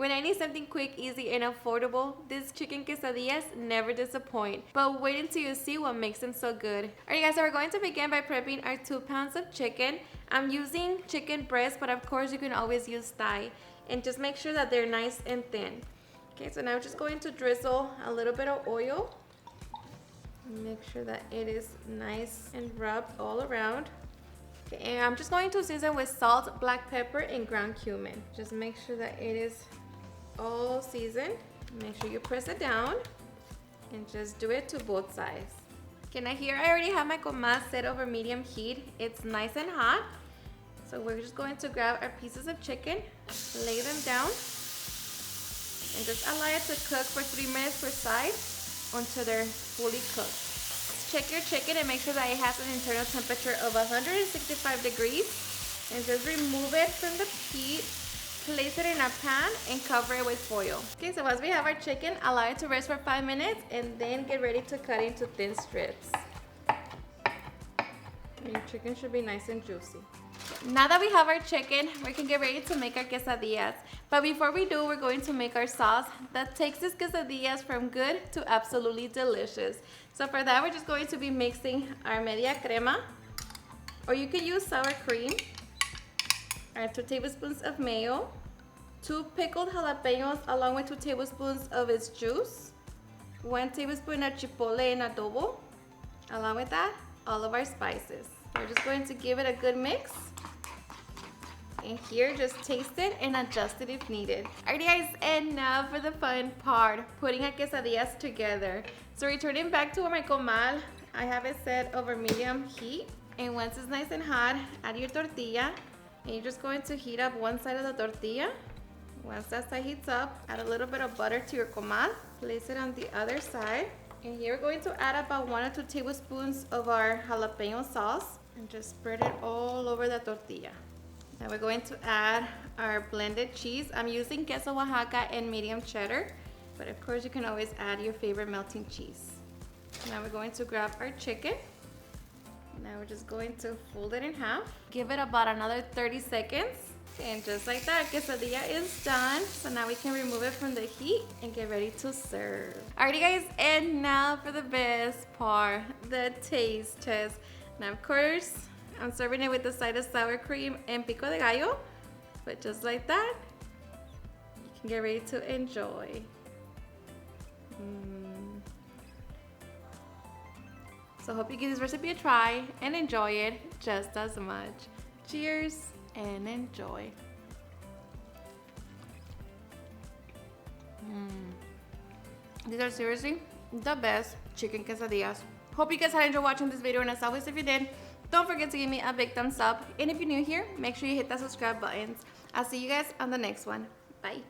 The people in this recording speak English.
When I need something quick, easy, and affordable, these chicken quesadillas never disappoint. But wait until you see what makes them so good. Alright guys, so we're going to begin by prepping our 2 pounds of chicken. I'm using chicken breast, but of course you can always use thigh. And just make sure that they're nice and thin. Okay, so now I'm just going to drizzle a little bit of oil. Make sure that it is nice and rubbed all around. Okay, and I'm just going to season with salt, black pepper, and ground cumin. Just make sure that it is all seasoned. Make sure you press it down and just do it to both sides. Okay, now here I already have my comal set over medium heat. It's nice and hot. So we're just going to grab our pieces of chicken, lay them down, and just allow it to cook for 3 minutes per side until they're fully cooked. Check your chicken and make sure that it has an internal temperature of 165 degrees. And just remove it from the heat, place it in a pan, and cover it with foil. Okay, so once we have our chicken, allow it to rest for 5 minutes and then get ready to cut into thin strips. Your chicken should be nice and juicy. Now that we have our chicken, we can get ready to make our quesadillas. But before we do, we're going to make our sauce that takes these quesadillas from good to absolutely delicious. So for that, we're just going to be mixing our media crema, or you can use sour cream, our 2 tablespoons of mayo, 2 pickled jalapeños along with 2 tablespoons of its juice, 1 tablespoon of chipotle and adobo, along with that, all of our spices. We're just going to give it a good mix. And here, just taste it and adjust it if needed. Alrighty guys, and now for the fun part, putting our quesadillas together. So returning back to my comal, I have it set over medium heat. And once it's nice and hot, add your tortilla. And you're just going to heat up one side of the tortilla. Once that side heats up, add a little bit of butter to your comal. Place it on the other side. And here we're going to add about 1 or 2 tablespoons of our jalapeno sauce. And just spread it all over the tortilla. Now we're going to add our blended cheese. I'm using queso Oaxaca and medium cheddar, but of course you can always add your favorite melting cheese. Now we're going to grab our chicken. Now we're just going to fold it in half. Give it about another 30 seconds. And just like that, quesadilla is done. So now we can remove it from the heat and get ready to serve. Alrighty guys, and now for the best part, the taste test. Now of course, I'm serving it with a side of sour cream and pico de gallo. But just like that, you can get ready to enjoy. So I hope you give this recipe a try and enjoy it just as much. Cheers and enjoy. These are seriously the best chicken quesadillas. Hope you guys had enjoyed watching this video, and as always, if you did, don't forget to give me a big thumbs up. And if you're new here, make sure you hit that subscribe button. I'll see you guys on the next one. Bye.